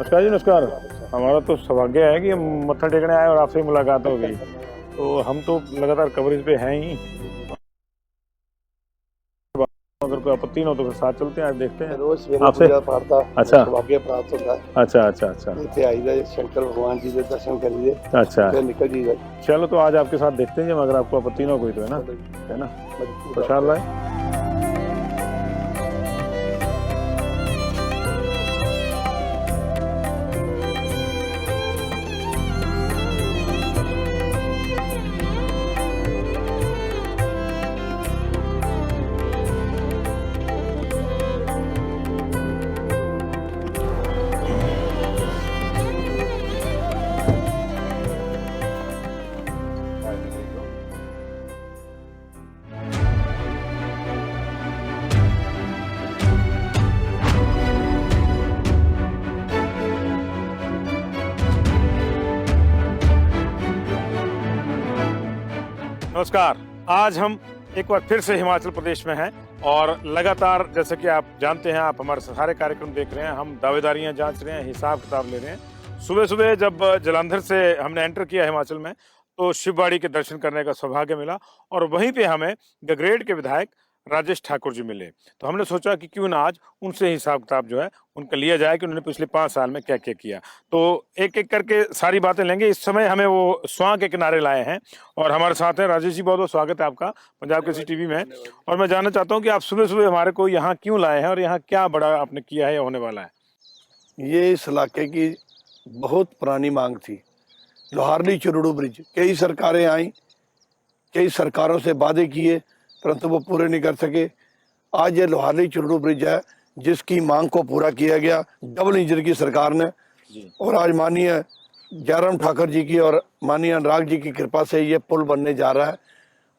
नमस्कार जी, नमस्कार। हमारा तो सौभाग्य है कि हम मत्था टेकने आए और आपसे मुलाकात हो गई। तो हम तो लगातार कवरेज पे हैं ही। अगर कोई आपत्ति ना हो तो फिर साथ चलते हैं, आज देखते हैं रोज सवेरे आपसे। पूजा पाठ का अच्छा सौभाग्य प्राप्त होता है। अच्छा अच्छा अच्छा इतने आई जाए, शंकर भगवान जी के दर्शन करिए, अच्छा। फिर निकल जाइए। चलो तो आज आपके साथ देखते हैं, जब अगर आपको आपत्ति ना हो कोई तो, है ना। प्रसाद लाए। नमस्कार। आज हम एक बार फिर से हिमाचल प्रदेश में हैं और लगातार, जैसे कि आप जानते हैं, आप हमारे सारे कार्यक्रम देख रहे हैं, हम दावेदारियां जांच रहे हैं, हिसाब किताब ले रहे हैं। सुबह सुबह जब जालंधर से हमने एंटर किया हिमाचल में, तो शिवबाड़ी के दर्शन करने का सौभाग्य मिला और वहीं पे हमें गगरेट के विधायक राजेश ठाकुर जी मिले। तो हमने सोचा कि क्यों ना आज उनसे हिसाब किताब जो है उनका लिया जाए कि उन्होंने पिछले 5 साल में क्या क्या किया। तो एक एक करके सारी बातें लेंगे। इस समय हमें वो स्वां के किनारे लाए हैं और हमारे साथ हैं राजेश जी। बहुत बहुत स्वागत है आपका पंजाब केसरी टीवी में। और मैं जानना चाहता हूँ कि आप सुबह सुबह हमारे को यहाँ क्यों लाए हैं और यहाँ क्या बड़ा आपने किया है या होने वाला है। ये इस इलाके की बहुत पुरानी मांग थी, लोहारली चुरूडू ब्रिज। कई सरकारें आई, कई सरकारों से वादे किए, परंतु वो पूरे नहीं कर सके। आज ये लोहारली चुरूडू ब्रिज है जिसकी मांग को पूरा किया गया डबल इंजन की सरकार ने। और आज माननीय जयराम ठाकुर जी की और माननीय अनुराग जी की कृपा से ये पुल बनने जा रहा है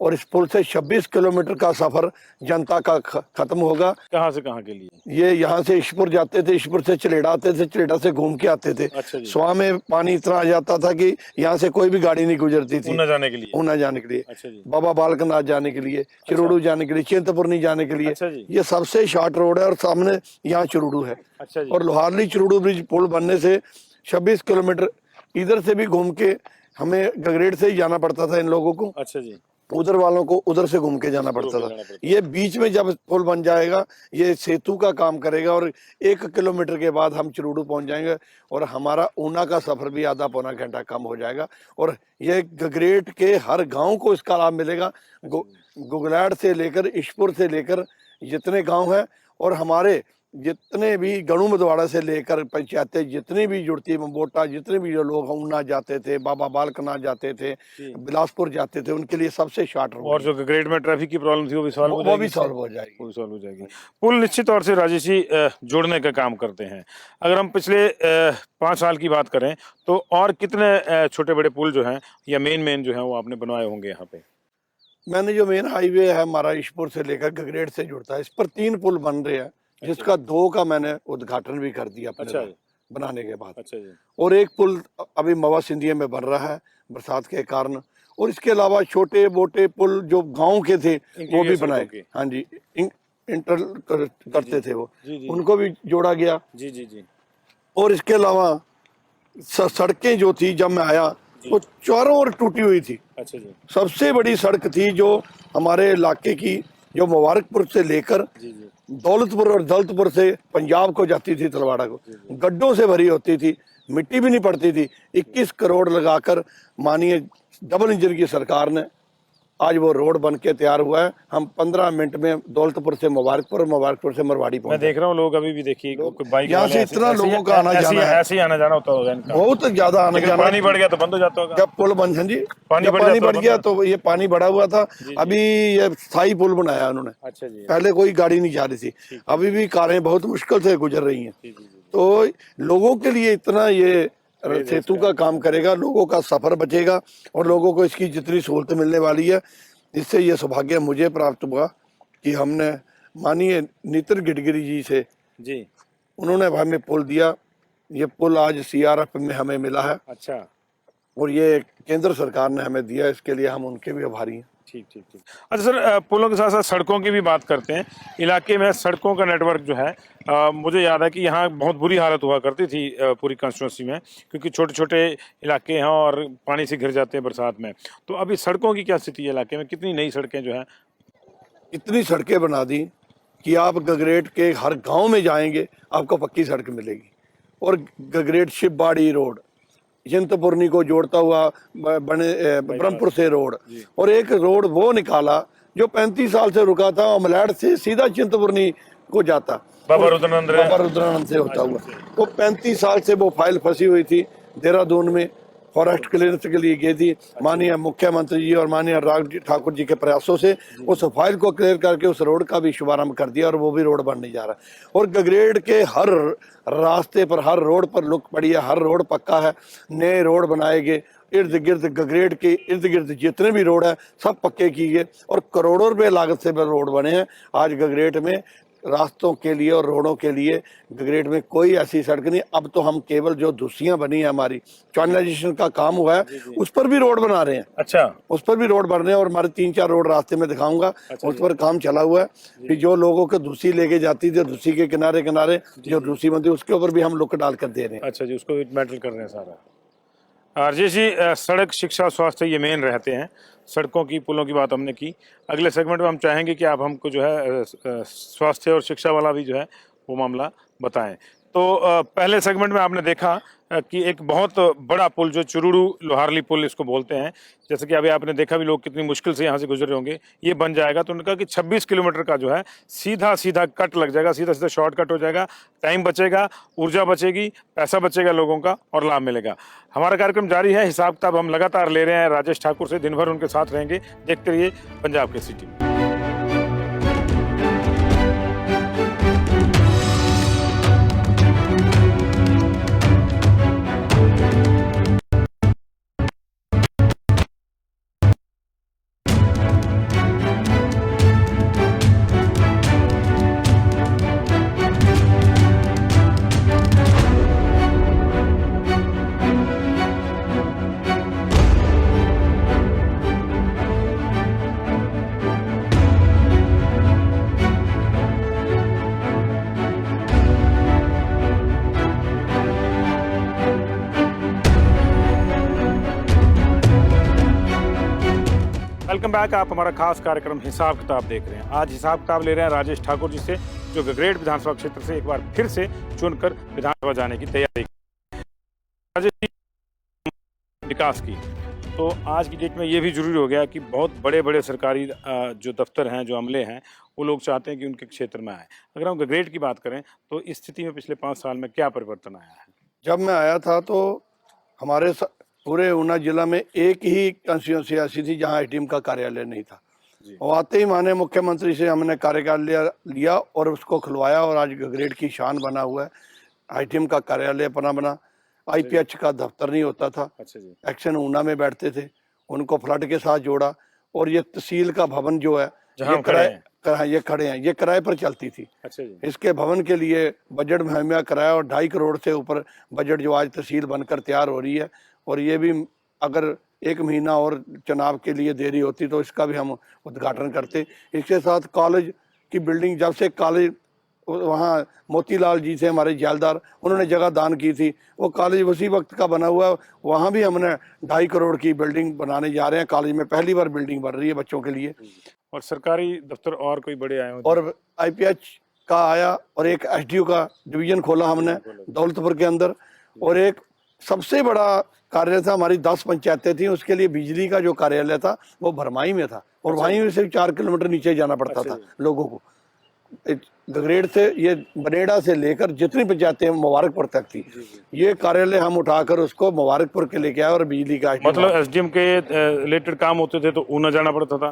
और इस पुल से 26 किलोमीटर का सफर जनता का खत्म होगा। कहाँ से कहाँ के लिए? ये यहाँ से ईशपुर जाते थे, ईशपुर से चलेड़ा आते थे, चलेड़ा से घूम के आते थे। अच्छा जी। स्वां में पानी इतना आ जाता था कि यहाँ से कोई भी गाड़ी नहीं गुजरती थी। ऊना जाने के लिए? ऊना जाने के लिए। अच्छा जी। बाबा बालकनाथ जाने के लिए, चिरूडू जाने के लिए, चिंतपूर्णी जाने के लिए। अच्छा जी। ये सबसे शॉर्ट रोड है और सामने यहाँ चिरूडू है। अच्छा जी। और लोहारली चिरूडू ब्रिज पुल बनने से 26 किलोमीटर इधर से भी घूम के हमें गगरेट से ही जाना पड़ता था इन लोगों को। अच्छा जी। उधर वालों को उधर से घूम के जाना पड़ता था। ये बीच में जब पुल बन जाएगा ये सेतु का काम करेगा और 1 किलोमीटर के बाद हम चिरूडू पहुंच जाएंगे और हमारा ऊना का सफर भी आधा पौना घंटा कम हो जाएगा। और ये गगरेट के हर गांव को इसका लाभ मिलेगा। गुगलैड़ से लेकर ईशपुर से लेकर जितने गांव हैं और हमारे जितने भी गणू मदवाड़ा से लेकर पंचायतें जितनी भी जुड़ती, मंबोटा, जितने भी जो लोग ऊना जाते थे, बाबा बालकनाथ जाते थे, बिलासपुर जाते थे, उनके लिए सबसे शॉर्ट रोड। और जो गगरेट में ट्रैफिक की प्रॉब्लम थी वो भी सॉल्व हो जाएगी। वो भी सॉल्व हो जाएगी। वो सॉल्व हो जाएगी। पुल निश्चित तौर से राजेश जी जोड़ने का काम करते हैं। अगर हम पिछले 5 साल की बात करें तो और कितने छोटे बड़े पुल जो हैं या मेन जो है वो आपने बनवाए होंगे यहाँ पे? मैंने जो मेन हाईवे है हमारा ईशपुर से लेकर गगरेट से जुड़ता है, इस पर 3 पुल बन रहे हैं, जिसका 2 का मैंने उद्घाटन भी कर दिया अपने बनाने के बाद। अच्छा जी। और एक पुल अभी मवा सिंधिया में बन रहा है बरसात के कारण। और इसके अलावा छोटे मोटे पुल जो गांव के थे वो भी बनाए। हाँ जी, इंटर करते थे वो, उनको भी जोड़ा गया। जी जी जी। और इसके अलावा सड़कें जो थी जब मैं आया वो चारों ओर टूटी हुई थी। अच्छा जी। सबसे बड़ी सड़क थी जो हमारे इलाके की, जो मुबारकपुर से लेकर दौलतपुर और दौलतपुर से पंजाब को जाती थी, तलवाड़ा को, गड्ढों से भरी होती थी, मिट्टी भी नहीं पड़ती थी। 21 करोड़ लगाकर माननीय डबल इंजन की सरकार ने आज वो रोड बन के तैयार हुआ है। हम 15 मिनट में दौलतपुर से मुबारकपुर, मुबारकपुर से मरवाड़ी पहुंच। मैं देख रहा हूँ लोग अभी भी, देखिए बाइक यहाँ से इतना लोगों का आना जाना है, ऐसे ही आना जाना होता होगा इनका, बहुत ज्यादा आना जाना। पानी बढ़ गया तो बंद हो जाता होगा। जब पुल बन, जी पानी बढ़ गया तो ये पानी बढ़ा हुआ था। अभी ये स्थायी पुल बनाया उन्होंने। अच्छा जी। पहले कोई गाड़ी नहीं जा रही थी, अभी भी कारें बहुत मुश्किल से गुजर रही हैं। तो लोगों के लिए इतना ये सेतु का काम करेगा, लोगों का सफर बचेगा और लोगों को इसकी जितनी सहूलत मिलने वाली है, इससे ये सौभाग्य मुझे प्राप्त हुआ कि हमने माननीय नितिन गडकरी जी से, जी, उन्होंने हमें पुल दिया। ये पुल आज CRF में हमें मिला है। अच्छा। और ये केंद्र सरकार ने हमें दिया, इसके लिए हम उनके भी आभारी हैं। ठीक ठीक ठीक। अच्छा सर, पुलों के साथ साथ सड़कों की भी बात करते हैं। इलाके में सड़कों का नेटवर्क जो है, मुझे याद है कि यहाँ बहुत बुरी हालत हुआ करती थी पूरी कंस्टिट्यूंसी में, क्योंकि छोटे छोटे इलाके हैं और पानी से घिर जाते हैं बरसात में। तो अभी सड़कों की क्या स्थिति है इलाके में? कितनी नई सड़कें जो है? इतनी सड़कें बना दी कि आप गगरेट के हर गांव में जाएंगे आपको पक्की सड़क मिलेगी। और गगरेट शिवबाड़ी रोड, चिंतपूर्णी को जोड़ता हुआ बने ब्रह्मपुर से रोड, और एक रोड वो निकाला जो 35 साल से रुका था, और मलैड से सीधा चिंतपूर्णी को जाता, बाबा रुद्रानंद से होता हुआ। तो 35 साल से वो फाइल फंसी हुई थी देहरादून में, फॉरेस्ट क्लियरेंस के लिए गई थी। माननीय मुख्यमंत्री जी और माननीय राज ठाकुर जी के प्रयासों से उस फाइल को क्लियर करके उस रोड का भी शुभारंभ कर दिया, और वो भी रोड बनने जा रहा है। और गगरेट के हर रास्ते पर, हर रोड पर लुक पड़ी है, हर रोड पक्का है। नए रोड बनाए गए, इर्द गिर्द गगरेट के इर्द गिर्द जितने भी रोड है सब पक्के किए गए, और करोड़ों रुपए लागत से रोड बने हैं। आज गगरेट में रास्तों के लिए और रोडों के लिए गगरेट में कोई ऐसी सड़क नहीं। अब तो हम केवल जो धुसियां बनी है, हमारी चैनलाइजेशन का काम हुआ है, उस पर भी रोड बना रहे हैं। अच्छा, उस पर भी रोड बन रहे हैं, और हमारे 3-4 रोड रास्ते में दिखाऊंगा। अच्छा, उस पर काम चला हुआ है कि जो लोगों को धुसी लेके जाती थी, धुसी के किनारे किनारे जो धुसी बनती, उसके ऊपर भी हम लुक डाल कर दे रहे हैं। अच्छा जी, उसको मेटल कर रहे हैं सारा। राजेश जी, सड़क, शिक्षा, स्वास्थ्य ये मेन रहते हैं। सड़कों की, पुलों की बात हमने की। अगले सेगमेंट में हम चाहेंगे कि आप हमको जो है स्वास्थ्य और शिक्षा वाला भी जो है वो मामला बताएं। तो पहले सेगमेंट में आपने देखा कि एक बहुत बड़ा पुल, जो चुरुड़ू लोहारली पुल इसको बोलते हैं, जैसे कि अभी आपने देखा भी, लोग कितनी मुश्किल से यहाँ से गुजरे होंगे, ये बन जाएगा। तो उन्होंने कहा कि 26 किलोमीटर का जो है सीधा सीधा कट लग जाएगा, सीधा सीधा शॉर्टकट हो जाएगा, टाइम बचेगा, ऊर्जा बचेगी, पैसा बचेगा लोगों का, और लाभ मिलेगा। हमारा कार्यक्रम जारी है, हिसाब किताब हम लगातार ले रहे हैं राजेश ठाकुर से। दिन भर उनके साथ रहेंगे, देखते रहिए पंजाब के सिटी। Welcome back. आप हमारा खास कार्यक्रम हिसाब किताब देख रहे हैं। आज हिसाब किताब ले रहे हैं राजेश ठाकुर जी से, जो गगरेट विधानसभा क्षेत्र से एक बार फिर से चुनकर विधानसभा जाने की तैयारी। राजेश जी, विकास की तो आज की डेट में ये भी जरूरी हो गया कि बहुत बड़े बड़े सरकारी जो दफ्तर हैं, जो अमले हैं, वो लोग चाहते हैं कि उनके क्षेत्र में आए। अगर हम गगरेट की बात करें तो इस स्थिति में पिछले 5 साल में क्या परिवर्तन आया है? जब मैं आया था तो हमारे पूरे ऊना जिला में एक ही कंस्टिट्यूंसी ऐसी थी जहां आईटीएम का कार्यालय नहीं था। और आते ही माननीय मुख्यमंत्री से हमने कार्यालय लिया और उसको खुलवाया, और आज गगरेट की शान बना हुआ है। आईटीएम का कार्यालय अपना बना, आईपीएच का दफ्तर नहीं होता था। अच्छा जी। एक्शन ऊना में बैठते थे, उनको फ्लड के साथ जोड़ा। और ये तहसील का भवन जो है, ये खड़े हैं, ये किराए पर चलती थी। अच्छा जी। इसके भवन के लिए बजट मुहैया कराया, और 2.5 करोड़ से ऊपर बजट जो आज तहसील बनकर तैयार हो रही है। और ये भी अगर 1 महीना और चुनाव के लिए देरी होती तो इसका भी हम उद्घाटन करते। इसके साथ कॉलेज की बिल्डिंग, जब से कॉलेज वहाँ मोतीलाल जी थे हमारे जेलदार, उन्होंने जगह दान की थी, वो कॉलेज उसी वक्त का बना हुआ है। वहाँ भी हमने 2.5 करोड़ की बिल्डिंग बनाने जा रहे हैं। कॉलेज में पहली बार बिल्डिंग बन रही है बच्चों के लिए। और सरकारी दफ्तर और कोई बड़े आए? और आईपीएच का आया, और एक एसडीओ का डिवीजन खोला हमने दौलतपुर के अंदर। और एक सबसे बड़ा कार्यालय था, हमारी 10 पंचायतें थी, उसके लिए बिजली का जो कार्यालय था वो भरमाई में था, और वहीं से 4 किलोमीटर नीचे जाना पड़ता था लोगों को। गगरेट से, ये बनेड़ा से लेकर जितनी पंचायतें मुबारकपुर तक थी, ये कार्यालय हम उठाकर उसको मुबारकपुर के लेके आए। और बिजली का मतलब एसडीएम के रिलेटेड काम होते थे तो ऊना जाना पड़ता था,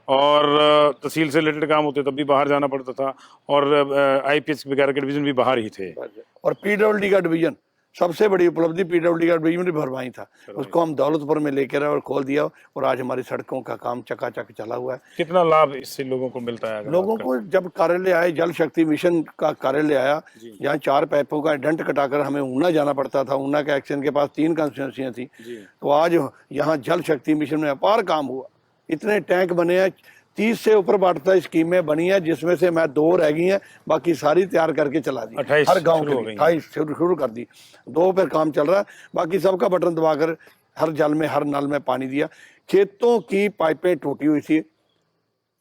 और तहसील से रिलेटेड काम होते तब भी बाहर जाना पड़ता था, और आईपीएच वगैरह के डिवीजन भी बाहर ही थे। और पीडब्ल्यूडी का डिवीजन, सबसे बड़ी उपलब्धि पीडब्ल्यूडी का डिवीजन भरवाई था, उसको हम दौलतपुर में लेकर आए और खोल दिया। और आज हमारी सड़कों का काम चकाचक चला हुआ है। कितना लाभ इससे लोगों को मिलता है? लोगों को जब कार्यालय आए, जल शक्ति मिशन का कार्यालय आया, जहाँ 4 पाइपों का डंट कटाकर हमें ऊना जाना पड़ता था, ऊना के एक्शन के पास 3 कंस्टिट्यूंसियां थी, तो आज यहाँ जल शक्ति मिशन में अपार काम हुआ। इतने टैंक बने हैं, 30 से ऊपर वाटर स्कीमें बनी है, जिसमें से मैं 2 रह गई हैं, बाकी सारी तैयार करके चला दी 28 हर गांव शुरू हो के गई। 28 शुरू कर दी, 2 पे काम चल रहा है, बाकी सबका बटन दबाकर हर जल में हर नल में पानी दिया। खेतों की पाइपें टूटी हुई थी,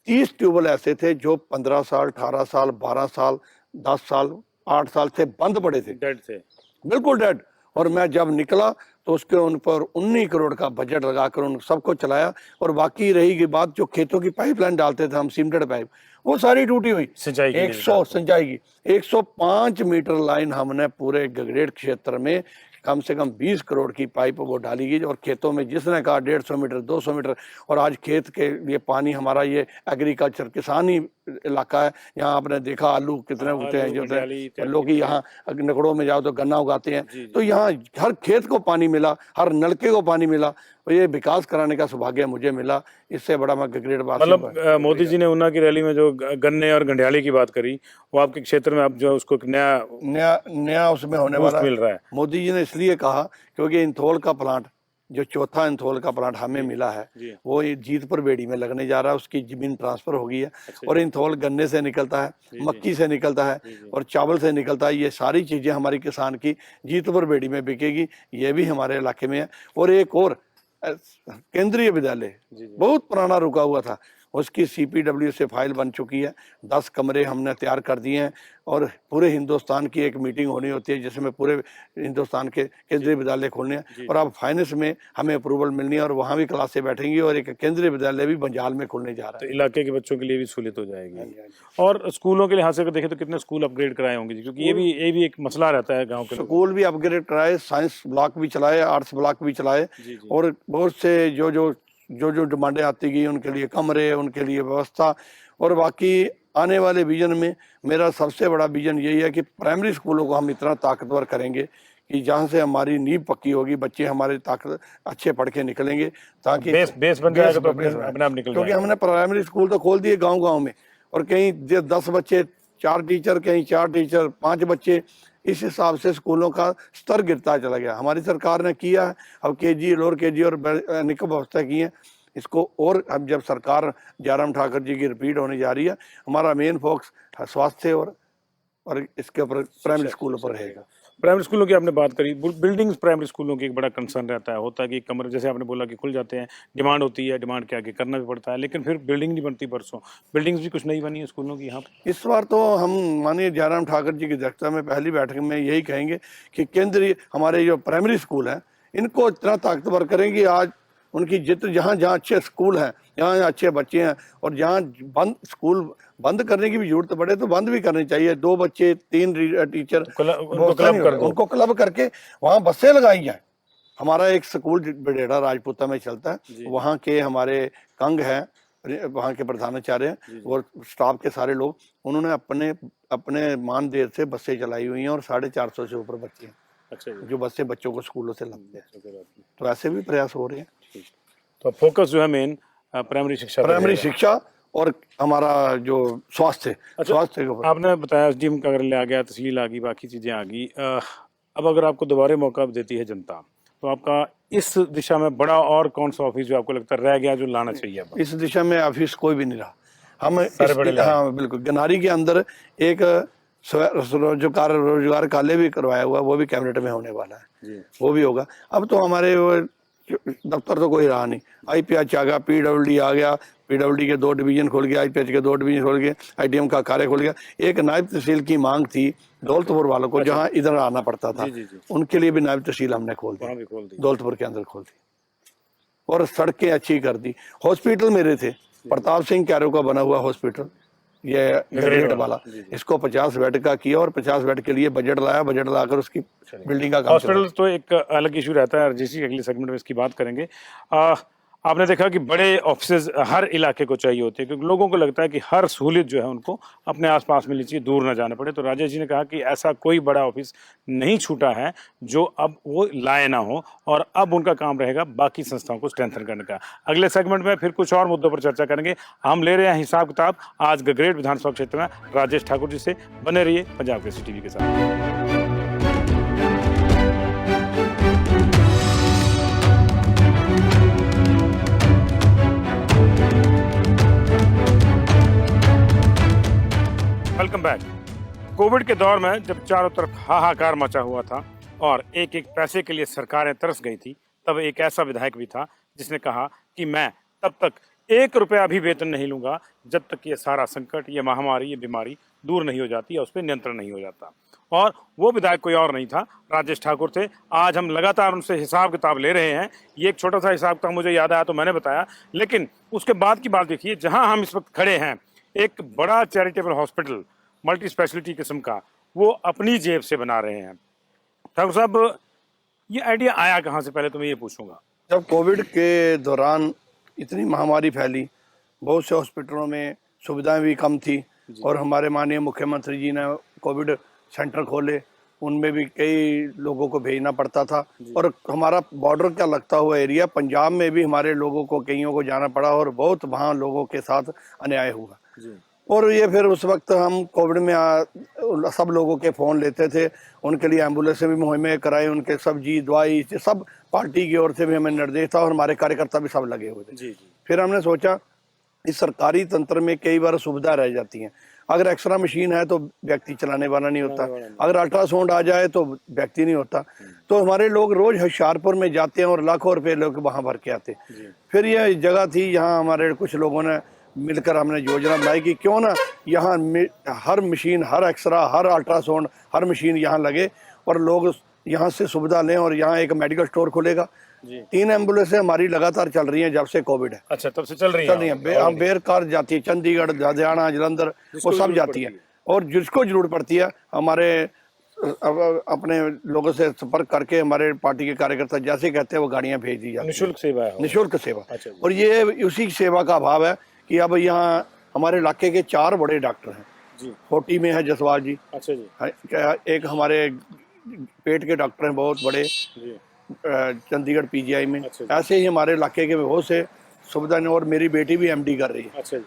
30 ट्यूबवेल ऐसे थे जो 15 साल 18 साल 12 साल 10 साल 8 साल से बंद पड़े थे, डेड थे, बिल्कुल डेड। और मैं जब निकला तो उसके उन पर 19 करोड़ का बजट लगाकर उन सबको चलाया। और बाकी रही की बात, जो खेतों की पाइपलाइन डालते थे हम, सीमेंटेड पाइप, वो सारी टूटी हुई। सिंचाई की 100 सिंचाई की 105 मीटर लाइन हमने पूरे गगरेट क्षेत्र में कम से कम 20 करोड़ की पाइप वो डाली गई। और खेतों में जिसने कहा 150 मीटर 200 मीटर, और आज खेत के लिए पानी, हमारा ये एग्रीकल्चर किसानी इलाका है, यहाँ आपने देखा आलू कितने उगते हैं, जो लोग यहाँ नकड़ों में जाओ तो गन्ना उगाते हैं, तो यहाँ हर खेत को पानी मिला, हर नलके को पानी मिला। और ये विकास कराने का सौभाग्य मुझे मिला, इससे बड़ा मैं गगरेट वासी। मतलब मोदी जी ने ऊना की रैली में जो गन्ने और गंडियाली की बात करी, वो आपके क्षेत्र में अब जो उसको नया उसमें होने वाला मिल रहा है। मोदी जी ने इसलिए कहा क्योंकि इंथोल का प्लांट, जो चौथा इंथोल का प्लांट हमें मिला है, वो जीतपुर बेड़ी में लगने जा रहा है, उसकी जमीन ट्रांसफर हो गई है। और इंथोल गन्ने से निकलता है, मक्की से निकलता है और चावल से निकलता है। ये सारी चीजें हमारी किसान की जीतपुर बेड़ी में बिकेगी, ये भी हमारे इलाके में है। और एक और केंद्रीय विद्यालय बहुत पुराना रुका हुआ था, उसकी CPW से फाइल बन चुकी है, 10 कमरे हमने तैयार कर दिए हैं। और पूरे हिंदुस्तान की एक मीटिंग होनी होती है जिसमें पूरे हिंदुस्तान के केंद्रीय विद्यालय खोलने हैं। और अब फाइनेंस में हमें अप्रूवल मिलनी है और वहाँ भी क्लासें बैठेंगी, और एक केंद्रीय विद्यालय भी बंजाल में खुलने जा रहा है। तो इलाके के बच्चों के लिए भी सहूलियत हो जाएगी। और स्कूलों के लिहाज से देखें तो कितने स्कूल अपग्रेड कराए होंगे, क्योंकि ये भी एक मसला रहता है गाँव के। स्कूल भी अपग्रेड कराए, साइंस ब्लॉक भी चलाए, आर्ट्स ब्लॉक भी चलाए, और बहुत से जो डिमांडें आती गई उनके लिए कमरे, उनके लिए व्यवस्था। और बाकी आने वाले विजन में मेरा सबसे बड़ा विजन यही है कि प्राइमरी स्कूलों को हम इतना ताकतवर करेंगे कि जहाँ से हमारी नींव पक्की होगी, बच्चे हमारे अच्छे पढ़ के निकलेंगे, ताकि बेस बन जाएगा तो अपने आप निकल। क्योंकि हमने प्राइमरी स्कूल तो खोल दिए गाँव में, और कहीं 10 बच्चे 4 टीचर, कहीं 4 टीचर 5 बच्चे, इस हिसाब से स्कूलों का स्तर गिरता चला गया। हमारी सरकार ने किया है, अब KG, लोअर KG और निकब व्यवस्था की है इसको। और अब जब सरकार जयराम ठाकुर जी की रिपीट होने जा रही है, हमारा मेन फोकस स्वास्थ्य और इसके ऊपर प्राइमरी स्कूलों पर रहेगा। प्राइमरी स्कूलों की आपने बात करी, बिल्डिंग्स प्राइमरी स्कूलों की एक बड़ा कंसर्न रहता है, होता है कि कमरे, जैसे आपने बोला कि खुल जाते हैं, डिमांड होती है, डिमांड के आगे करना भी पड़ता है, लेकिन फिर बिल्डिंग नहीं बनती। बरसों बिल्डिंग्स भी कुछ नहीं बनी है स्कूलों की यहाँ पे। इस बार तो हम माननीय जयराम ठाकुर जी की अध्यक्षता में पहली बैठक में यही कहेंगे कि केंद्रीय हमारे जो प्राइमरी स्कूल हैं इनको इतना ताकतवर करेंगे। आज उनकी जहाँ अच्छे स्कूल हैं, जहाँ अच्छे बच्चे हैं, और जहाँ स्कूल बंद करने की भी जरूरत पड़े तो बंद भी करनी चाहिए। 2 बच्चे 3 टीचर उनको क्लब करके वहाँ बसें लगाई जाए। हमारा एक स्कूल बडेड़ा राजपूता में चलता है, वहाँ के हमारे कंग हैं, वहाँ के प्रधानाचार्य हैं और स्टाफ के सारे लोग, उन्होंने अपने मानदेय से बसें चलाई हुई हैं और 450 से ऊपर बच्चे हैं। अच्छा, जो बसें बच्चों को स्कूलों से लगते हैं, तो ऐसे भी प्रयास हो रहे हैं। तो फोकस जो है मेन प्राइमरी शिक्षा और हमारा जो स्वास्थ्य के ऊपर। आपने बताया SDM का अगर आ गया, तहसील आ गई, बाकी चीजें आ गई। अब अगर आपको दोबारा मौका देती है जनता, तो आपका इस दिशा में बड़ा और कौन सा ऑफिस जो आपको लगता है रह गया, जो लाना चाहिए? इस दिशा में ऑफिस कोई भी नहीं रहा। हम हाँ बिल्कुल, गनारी के अंदर एक रोजगार कार्यालय भी करवाया हुआ, वो भी कैबिनेट में होने वाला है, वो भी होगा। अब तो हमारे दफ्तर तो कोई रहा नहीं, IPH आ गया, PWD आ गया, PWD के 2 डिवीजन खोल गया, IPH के 2 डिवीजन खोल गए, IDM का कार्य खोल गया। एक नायब तहसील की मांग थी दौलतपुर वालों को, जहाँ इधर आना पड़ता था, उनके लिए भी नायब तहसील हमने खोल दी, दौलतपुर के अंदर खोल दी, और सड़कें अच्छी कर दी। हॉस्पिटल मेरे थे, प्रताप सिंह कैरो का बना हुआ हॉस्पिटल, ये गगरेट वाला, इसको 50 बेड का किया और 50 बेड के लिए बजट लाकर उसकी बिल्डिंग का काम। हॉस्पिटल तो एक अलग इशू रहता है, RGC अगले सेगमेंट में इसकी बात करेंगे। आपने देखा कि बड़े ऑफिसेज हर इलाके को चाहिए होते हैं, क्योंकि लोगों को लगता है कि हर सहूलियत जो है उनको अपने आसपास मिलनी चाहिए, दूर ना जाना पड़े। तो राजेश जी ने कहा कि ऐसा कोई बड़ा ऑफिस नहीं छूटा है जो अब वो लाए ना हो, और अब उनका काम रहेगा बाकी संस्थाओं को स्ट्रेंथन करने का। अगले सेगमेंट में फिर कुछ और मुद्दों पर चर्चा करेंगे। हम ले रहे हैं हिसाब किताब आज गगरेट विधानसभा क्षेत्र में राजेश ठाकुर जी से। बने रहिए पंजाब केसरी टीवी के साथ। बैक। कोविड के दौर में जब चारों तरफ हाहाकार मचा हुआ था और एक एक पैसे के लिए सरकारें तरस गई थी, तब एक ऐसा विधायक भी था जिसने कहा कि मैं तब तक 1 रुपया भी वेतन नहीं लूंगा जब तक ये सारा संकट, ये महामारी, ये बीमारी दूर नहीं हो जाती और उस पर नियंत्रण नहीं हो जाता। और वो विधायक कोई और नहीं था, राजेश ठाकुर थे। आज हम लगातार उनसे हिसाब किताब ले रहे हैं। ये एक छोटा सा हिसाब किताब मुझे याद आया तो मैंने बताया, लेकिन उसके बाद की बात देखिए, जहां हम इस वक्त खड़े हैं, एक बड़ा चैरिटेबल हॉस्पिटल मल्टी स्पेशलिटी किस्म का, वो अपनी जेब से बना रहे हैं। ठाकुर साहब, ये आइडिया आया कहाँ से, पहले तो मैं ये पूछूंगा। जब कोविड के दौरान इतनी महामारी फैली, बहुत से हॉस्पिटलों में सुविधाएं भी कम थी और हमारे माननीय मुख्यमंत्री जी ने कोविड सेंटर खोले, उनमें भी कई लोगों को भेजना पड़ता था। और हमारा बॉर्डर का लगता हुआ एरिया, पंजाब में भी हमारे लोगों को, कईयों को जाना पड़ा और बहुत वहाँ लोगों के साथ अन्याय हुआ। और ये फिर उस वक्त हम कोविड में सब लोगों के फ़ोन लेते थे, उनके लिए एम्बुलेंसें भी मुहिम कराई, उनके सब्जी दवाई सब पार्टी की ओर से भी हमें निर्देश था और हमारे कार्यकर्ता भी सब लगे हुए थे। फिर हमने सोचा इस सरकारी तंत्र में कई बार सुविधा रह जाती हैं। अगर एक्सरा मशीन है तो व्यक्ति चलाने वाला नहीं होता, अगर अल्ट्रासाउंड आ जाए तो व्यक्ति नहीं होता। तो हमारे लोग रोज होशियारपुर में जाते हैं और लाखों रुपए लोग वहां भर के आते। फिर यह जगह थी, यहाँ हमारे कुछ लोगों ने मिलकर हमने योजना बनाई कि क्यों ना यहाँ हर मशीन, हर एक्सरा, हर अल्ट्रासाउंड, हर मशीन यहाँ लगे और लोग यहाँ से सुविधा लें। और यहाँ एक मेडिकल स्टोर खुलेगा। 3 एम्बुलेंसें हमारी लगातार चल रही हैं जब से कोविड है। अच्छा, तब से चल रही हैं। हम बेरकार जाती है, चंडीगढ़, लुधियाना, जलंधर, वो सब जाती है। और जिसको जरूरत पड़ती है हमारे अपने लोगों से संपर्क करके हमारे पार्टी के कार्यकर्ता जैसे कहते हैं वो गाड़ियां भेज दी जाती है। निःशुल्क सेवा है। निःशुल्क सेवा। और ये उसी सेवा का अभाव है कि अब यहाँ हमारे इलाके के 4 बड़े डॉक्टर हैं। फोर्टी में है जसवाल जी। अच्छा जी। एक हमारे पेट के डॉक्टर हैं बहुत बड़े, चंडीगढ़ पीजीआई में। ऐसे ही हमारे इलाके के बहुत से सुविधा ने। और मेरी बेटी भी एमडी कर रही है। अच्छा जी।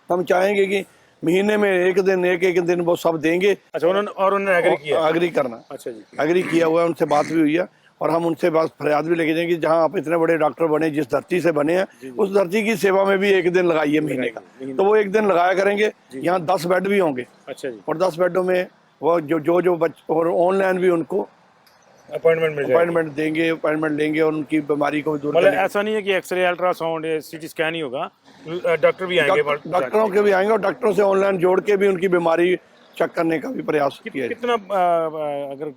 हम चाहेंगे कि महीने में एक दिन वो सब देंगे। अच्छा, उन्होंने एग्री करना। अच्छा जी। एग्री किया हुआ है, उनसे बात भी हुई है और हम उनसे बात फरियाद भी लेके जाएंगे। जहाँ आप इतने बड़े डॉक्टर बने, जिस धरती से बने हैं, उस धरती की सेवा में भी एक दिन लगाइए महीने का। तो वो एक दिन लगाया करेंगे। यहाँ 10 बेड भी होंगे। अच्छा जी। और 10 बेडों में वो जो और ऑनलाइन भी उनको अपॉइंटमेंट देंगे, अपॉइंटमेंट लेंगे और उनकी बीमारी को दूर करेंगे। ऐसा नहीं है कि एक्सरे, अल्ट्रासाउंड या सीटी स्कैन ही होगा, डॉक्टर भी आएंगे, डॉक्टरों के भी आएंगे और डॉक्टरों से ऑनलाइन जोड़ के भी उनकी बीमारी चेक करने का भी प्रयास किया। कितना अगर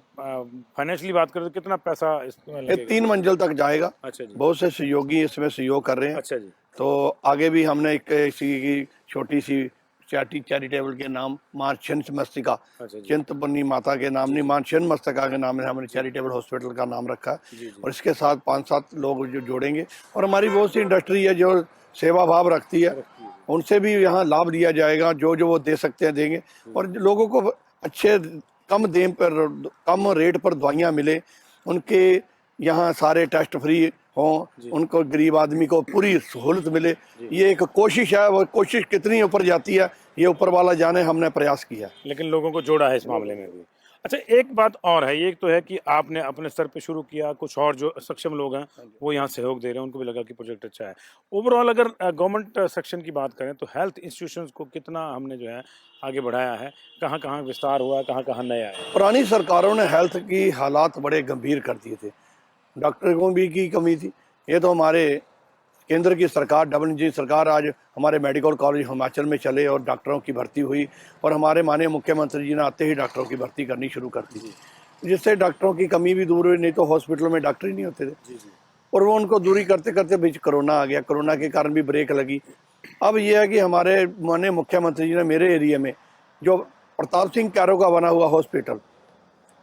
फाइनेंशियली बात करें तो कितना पैसा इसमें लगेगा? 3 मंजिल तक जाएगा। अच्छा जी। बहुत से सहयोगी इसमें सहयोग कर रहे हैं। अच्छा जी। तो आगे भी हमने एक छोटी सी चैरिटेबल के नाम मां छिन्नमस्तिका, चिंतपूर्णी माता के नाम नहीं, मां छिन्नमस्तिका के नाम ने हमने चैरिटेबल हॉस्पिटल का नाम रखा है। और इसके साथ 5-7 लोग जो जोड़ेंगे और हमारी बहुत सी इंडस्ट्री है जो सेवा भाव रखती है, उनसे भी यहाँ लाभ लिया जाएगा। जो वो दे सकते हैं देंगे और लोगों को अच्छे कम रेट पर दवाइयाँ मिले, उनके यहाँ सारे टेस्ट फ्री हों, उनको गरीब आदमी को पूरी सहूलत मिले। ये एक कोशिश है। वो कोशिश कितनी ऊपर जाती है ये ऊपर वाला जाने, हमने प्रयास किया, लेकिन लोगों को जोड़ा है इस मामले में भी। अच्छा, एक बात और है, ये तो है कि आपने अपने स्तर पे शुरू किया, कुछ और जो सक्षम लोग हैं वो यहाँ सहयोग दे रहे हैं, उनको भी लगा कि प्रोजेक्ट अच्छा है। ओवरऑल अगर गवर्नमेंट सेक्शन की बात करें तो हेल्थ इंस्टीट्यूशंस को कितना हमने जो है आगे बढ़ाया है, कहाँ कहाँ विस्तार हुआ, कहाँ कहाँ नया है? पुरानी सरकारों ने हेल्थ की हालात बड़े गंभीर कर दिए थे, डॉक्टरों भी की कमी थी। ये तो हमारे केंद्र की सरकार, डब्ल्यूजी सरकार, आज हमारे मेडिकल कॉलेज हिमाचल में चले और डॉक्टरों की भर्ती हुई और हमारे माननीय मुख्यमंत्री जी ने आते ही डॉक्टरों की भर्ती करनी शुरू कर दी, जिससे डॉक्टरों की कमी भी दूर हुई। नहीं तो हॉस्पिटलों में डॉक्टर ही नहीं होते थे। और वो उनको दूरी करते करते बीच कोरोना आ गया, कोरोना के कारण भी ब्रेक लगी। अब यह है कि हमारे माननीय मुख्यमंत्री जी ने मेरे एरिया में जो प्रताप सिंह कैरो का बना हुआ हॉस्पिटल,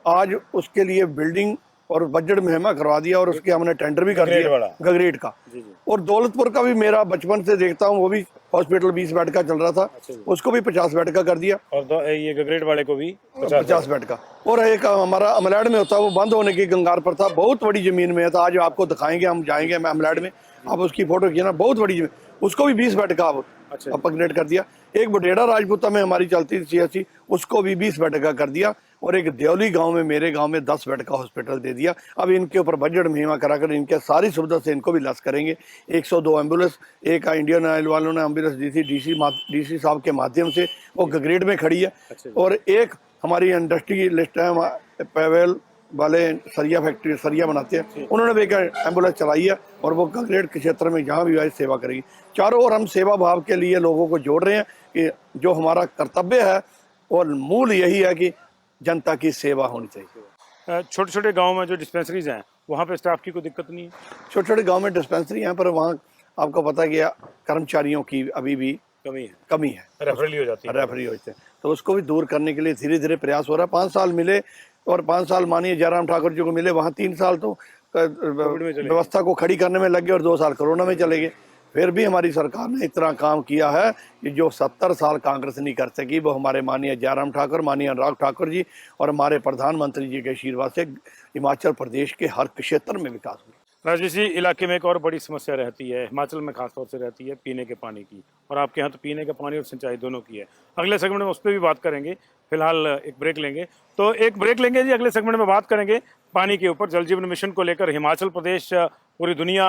आज उसके लिए बिल्डिंग और बजट मुहैया करवा दिया और उसके हमने टेंडर भी कर दिया, गगरेट का। और दौलतपुर का भी मेरा बचपन से देखता हूँ, वो भी हॉस्पिटल 20 बेड का चल रहा था, उसको भी 50 बेड का कर दिया। और ये गगरेट वाले को भी 50 बेड का। और एक हमारा अमलैड में होता, वो बंद होने की गंगार पर था, बहुत बड़ी जमीन में था। आज आपको दिखाएंगे, हम जाएंगे अमलैड में, आप उसकी फोटो किया ना, बहुत बड़ी जमीन, उसको भी 20 बेड का अच्छा अपग्रेड कर दिया। एक बुढेड़ा राजपूता में हमारी चलती थी सियासी, उसको भी 20 बेड का कर दिया। और एक देवली गांव में, मेरे गांव में 10 बेड का हॉस्पिटल दे दिया। अब इनके ऊपर बजट मुहिमा कराकर इनके सारी सुविधा से इनको भी लस करेंगे। 102 एम्बुलेंस, एक इंडियन ऑयल वालों ने एम्बुलेंस दी थी, डीसी साहब के माध्यम से, वो गगरेट में खड़ी है। और एक हमारी इंडस्ट्री लिस्ट है, पेवेल वाले सरिया फैक्ट्री, सरिया बनाते हैं, उन्होंने भी एक एम्बुलेंस चलाई है और वो गगरेट के क्षेत्र में जहाँ भी आए सेवा करेगी। चारों ओर हम सेवा भाव के लिए लोगों को जोड़ रहे हैं कि जो हमारा कर्तव्य है और मूल यही है कि जनता की सेवा होनी चाहिए। छोटे छोटे गांव में जो डिस्पेंसरीज हैं वहाँ पे स्टाफ की कोई दिक्कत नहीं है? छोटे छोटे गांव में डिस्पेंसरी हैं, पर वहाँ आपको पता है कि कर्मचारियों की अभी भी कमी है, रेफरली हो जाती है, रेफरी होते हैं। तो उसको भी दूर करने के लिए धीरे धीरे प्रयास हो रहा है। 5 साल मिले, और 5 साल मानिए जयराम ठाकुर जी को मिले, वहाँ 3 साल तो व्यवस्था को खड़ी करने में लगे और 2 साल कोरोना में चले गए। फिर भी हमारी सरकार ने इतना काम किया है कि जो 70 साल कांग्रेस नहीं कर सकी, वो हमारे माननीय जयराम ठाकुर, माननीय अनुराग ठाकुर जी और हमारे प्रधानमंत्री जी के आशीर्वाद से हिमाचल प्रदेश के हर क्षेत्र में विकास हुआ। राजेश जी, इलाके में एक और बड़ी समस्या रहती है, हिमाचल में खासतौर से रहती है पीने के पानी की, और आपके यहाँ तो पीने का पानी और सिंचाई दोनों की है। अगले सेगमेंट में उस पर भी बात करेंगे, फिलहाल एक ब्रेक लेंगे। तो एक ब्रेक लेंगे जी, अगले सेगमेंट में बात करेंगे पानी के ऊपर। जल जीवन मिशन को लेकर हिमाचल प्रदेश पूरी दुनिया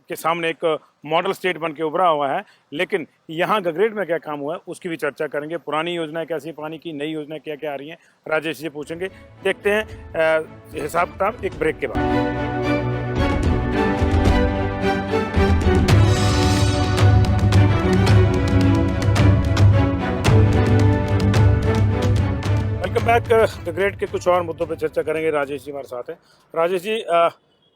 के सामने एक मॉडल स्टेट बन के उभरा हुआ है, लेकिन यहाँ गगरेट में क्या काम हुआ है उसकी भी चर्चा करेंगे। पुरानी योजनाएं कैसी है पानी की, नई योजनाएं क्या क्या आ रही हैं, राजेश जी पूछेंगे। देखते हैं हिसाब किताब एक ब्रेक के बाद। Welcome back. गगरेट के कुछ और मुद्दों पर चर्चा करेंगे, राजेश जी हमारे साथ हैं। राजेश जी,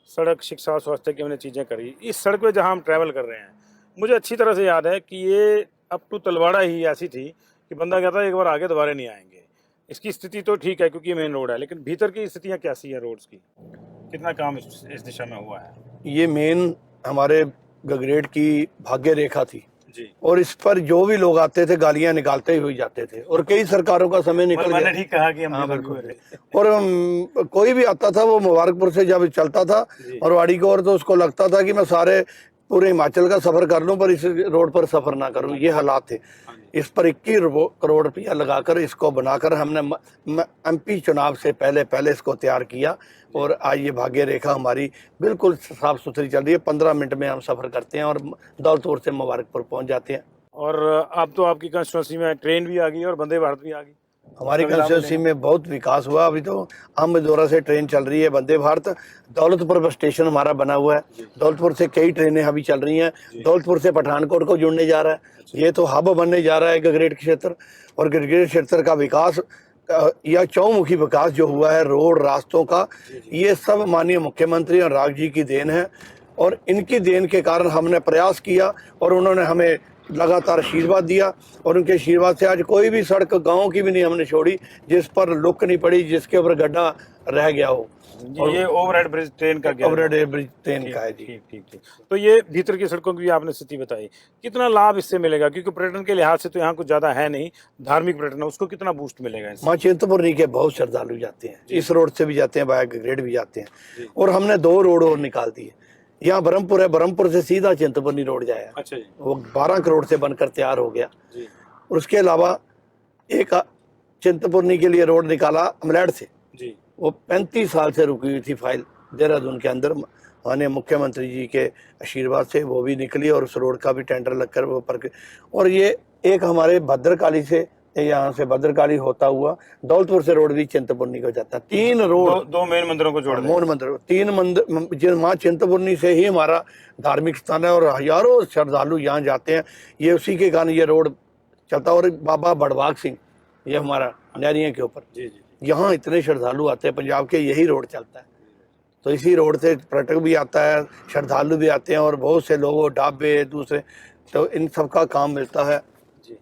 सड़क, शिक्षा, स्वास्थ्य की हमने चीज़ें करी। इस सड़क पे जहाँ हम ट्रैवल कर रहे हैं, मुझे अच्छी तरह से याद है कि ये अप टू तलवाड़ा ही ऐसी थी कि बंदा कहता है एक बार आगे दोबारा नहीं आएंगे। इसकी स्थिति तो ठीक है क्योंकि ये मेन रोड है, लेकिन भीतर की स्थितियाँ कैसी हैं रोड्स की, कितना काम इस दिशा में हुआ है? ये मेन हमारे गगरेट की भाग्य रेखा थी जी। और इस पर जो भी लोग आते थे गालियां निकालते हुए जाते थे, और कई सरकारों का समय निकल गया। ठीक कहा कि हम और कोई भी आता था वो मुबारकपुर से जब चलता था और वाड़ी को, और तो उसको लगता था कि मैं सारे पूरे हिमाचल का सफर कर लूं पर इस रोड पर सफर ना करूं। ये हालात थे। इस पर 21 करोड़ रुपया लगाकर इसको बनाकर हमने एमपी चुनाव से पहले इसको तैयार किया, और आज ये भाग्य रेखा हमारी बिल्कुल साफ सुथरी चल रही है। 15 मिनट में हम सफर करते हैं और दौलतपुर से मुबारकपुर पहुंच जाते हैं। और अब तो आपकी कंस्टिट्यूंसी में ट्रेन भी आ गई और वंदे भारत भी आ गई। हमारी कंस्टिट्यूंसी में बहुत विकास हुआ। अभी तो अहमदोरा से ट्रेन चल रही है वंदे भारत। दौलतपुर बस स्टेशन हमारा बना हुआ है, दौलतपुर से कई ट्रेनें अभी चल रही हैं। दौलतपुर से पठानकोट को जुड़ने जा रहा है। ये तो हब बनने जा रहा है गगरेट क्षेत्र, और गगरेट क्षेत्र का विकास या चौमुखी विकास जो हुआ है रोड रास्तों का, ये सब माननीय मुख्यमंत्री और राग जी की देन है। और इनकी देन के कारण हमने प्रयास किया और उन्होंने हमें लगातार आशीर्वाद दिया, और उनके आशीर्वाद से आज कोई भी सड़क गांव की भी नहीं हमने छोड़ी जिस पर लुक नहीं पड़ी, जिसके ऊपर गड्ढा रह गया हो। और ये ओवरहेड ब्रिज ट्रेन का, ओवरहेड ब्रिज ट्रेन का है जी। ठीक। तो ये भीतर की सड़कों की भी आपने स्थिति बताई, कितना लाभ इससे मिलेगा? क्योंकि पर्यटन के लिहाज से तो यहाँ कुछ ज्यादा है नहीं, धार्मिक पर्यटन है, उसको कितना बूस्ट मिलेगा? माँ चिंतपूर्णी के बहुत श्रद्धालु जाते हैं, इस रोड से भी जाते हैं, बाया गगरेट भी जाते हैं। और हमने 2 रोड और निकाल दिए। यहाँ ब्रह्मपुर है, ब्रह्मपुर से सीधा चिंतपूर्णी रोड जाएगा। अच्छा जी। वो 12 करोड़ से बनकर तैयार हो गया जी। और उसके अलावा एक चिंतपूर्णी के लिए रोड निकाला अमलेड से जी। वो 35 साल से रुकी हुई थी फाइल देहरादून के अंदर, माननीय मुख्यमंत्री जी के आशीर्वाद से वो भी निकली, और उस रोड का भी टेंडर लगकर वो पर। और ये एक हमारे भद्रकाली से, यहाँ से भद्रकाली होता हुआ दौलतपुर से रोड भी चिंतपूर्णी को जाता है। 3 रोड, 2 मेन मंदिरों को जोड़, मोन मंदिर, 3 मंदिर। माँ चिंतपूर्णी से ही हमारा धार्मिक स्थान है और हजारों श्रद्धालु यहाँ जाते हैं। ये उसी के कारण ये रोड चलता है। और बाबा बड़भाग सिंह, ये हमारा नहरिया के ऊपर, यहाँ इतने श्रद्धालु आते हैं पंजाब के, यही रोड चलता है। तो इसी रोड से पर्यटक भी आता है, श्रद्धालु भी आते हैं, और बहुत से लोगों, ढाबे दूसरे, तो इन सब का काम मिलता है जी।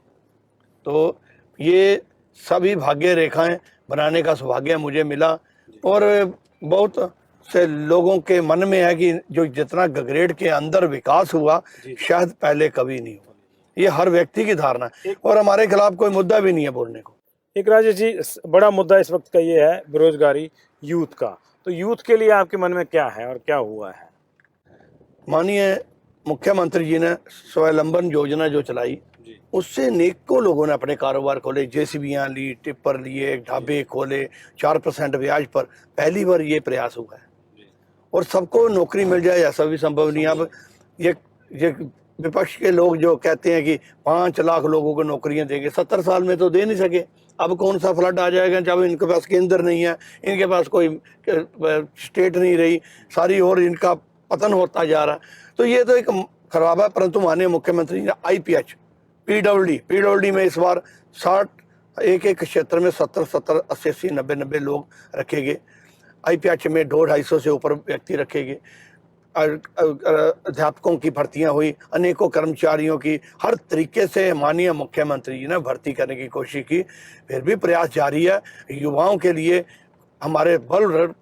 तो ये सभी भाग्य रेखाएं बनाने का सौभाग्य मुझे मिला, और बहुत से लोगों के मन में है कि जो जितना गगरेट के अंदर विकास हुआ शायद पहले कभी नहीं हुआ। ये हर व्यक्ति की धारणा है, और हमारे खिलाफ कोई मुद्दा भी नहीं है बोलने को। एक राजेश जी, बड़ा मुद्दा इस वक्त का ये है बेरोजगारी यूथ का। तो यूथ के लिए आपके मन में क्या है और क्या हुआ है? मानिए मुख्यमंत्री जी ने स्वावलंबन योजना जो चलाई, उससे नेकों लोगों ने अपने कारोबार खोले, जेसीबियां ली, टिप्पर लिए, ढाबे खोले, 4% ब्याज पर। पहली बार ये प्रयास हुआ है। और सबको नौकरी मिल जाए ऐसा भी संभव नहीं। अब ये विपक्ष के लोग जो कहते हैं कि 5 लाख लोगों को नौकरियां देंगे, 70 साल में तो दे नहीं सके। अब कौन सा फ्लड आ जाएगा जब इनके पास केंद्र नहीं है, इनके पास कोई स्टेट नहीं रही सारी, और इनका पतन होता जा रहा है। तो ये तो एक खराब है। परंतु माननीय मुख्यमंत्री ने IPH, पीडब्ल्यूडी में इस बार 60 एक क्षेत्र में 70, 80, 90 लोग रखे गए। IPH में 250 से ऊपर व्यक्ति रखे गए। अध्यापकों की भर्तियां हुई, अनेकों कर्मचारियों की हर तरीके से माननीय मुख्यमंत्री जी ने भर्ती करने की कोशिश की। फिर भी प्रयास जारी है। युवाओं के लिए हमारे बल ड्रग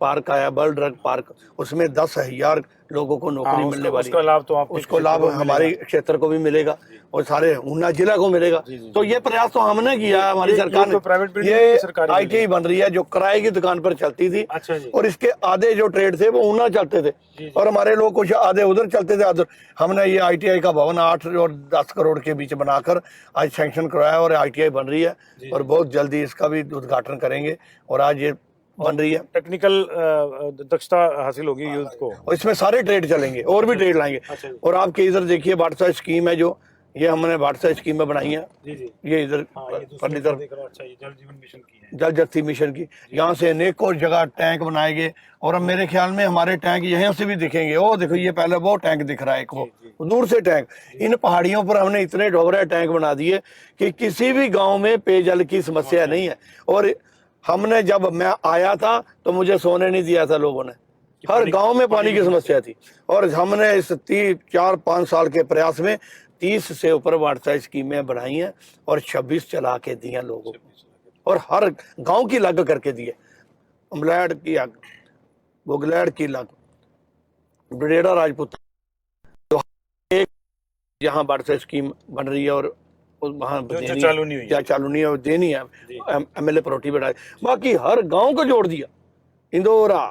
पार्क आया, बल ड्रग पार्क, उसमें 10,000 लोगों को नौकरी मिलने वाली। उसका लाभ तो उसको लाभ हमारे क्षेत्र को भी मिलेगा और सारे ऊना जिला को मिलेगा। तो ये प्रयास तो हमने किया, हमारी सरकार ने। प्राइवेट ये ITI बन रही है जो किराए की दुकान पर चलती थी। और इसके आधे जो ट्रेड थे वो ऊना चलते थे और हमारे लोग कुछ आधे उधर चलते थे। हमने ये ITI का भवन 8 और 10 करोड़ के बीच बनाकर आज सैंक्शन करवाया और ITI बन रही है और बहुत जल्दी इसका भी उद्घाटन करेंगे। और आज ये बन रही है, टेक्निकल दक्षता हासिल होगी यूथ को, और इसमें सारे ट्रेड चलेंगे और भी ट्रेड लाएंगे। और आपके इधर देखिए वाटसा स्कीम है, जो ये हमने वाटसा स्कीम में बनाई है। ये इधर फर्नीचर जल जीवन मिशन की है, जल शक्ति मिशन की। यहाँ से अनेकों जगह टैंक बनाए गए और अब मेरे ख्याल में हमारे टैंक यहाँ से भी दिखेंगे। ओ देखो, ये पहले वो टैंक दिख रहा है, एक वो दूर से टैंक। इन पहाड़ियों पर हमने इतने ढोबरे टैंक बना दिए कि किसी भी गाँव में पेयजल की समस्या नहीं है। और हमने, जब मैं आया था तो मुझे सोने नहीं दिया था लोगों ने, हर गांव में पानी की समस्या थी। और हमने इस 4-5 साल के प्रयास में 30 से ऊपर वाटसा स्कीमें बनाई हैं और 26 चला के दिए लोगों को, और हर गांव की लग करके दिए। अमलैड की आग, बुगलैड की लग, बडेड़ा राजपूत, तो एक जहाँ वाटसा स्कीम बन रही है और वहाँ चालू नहीं है और देनी है। MLA परोटी बैठा है। बाकी हर गांव को जोड़ दिया। इंदौरा,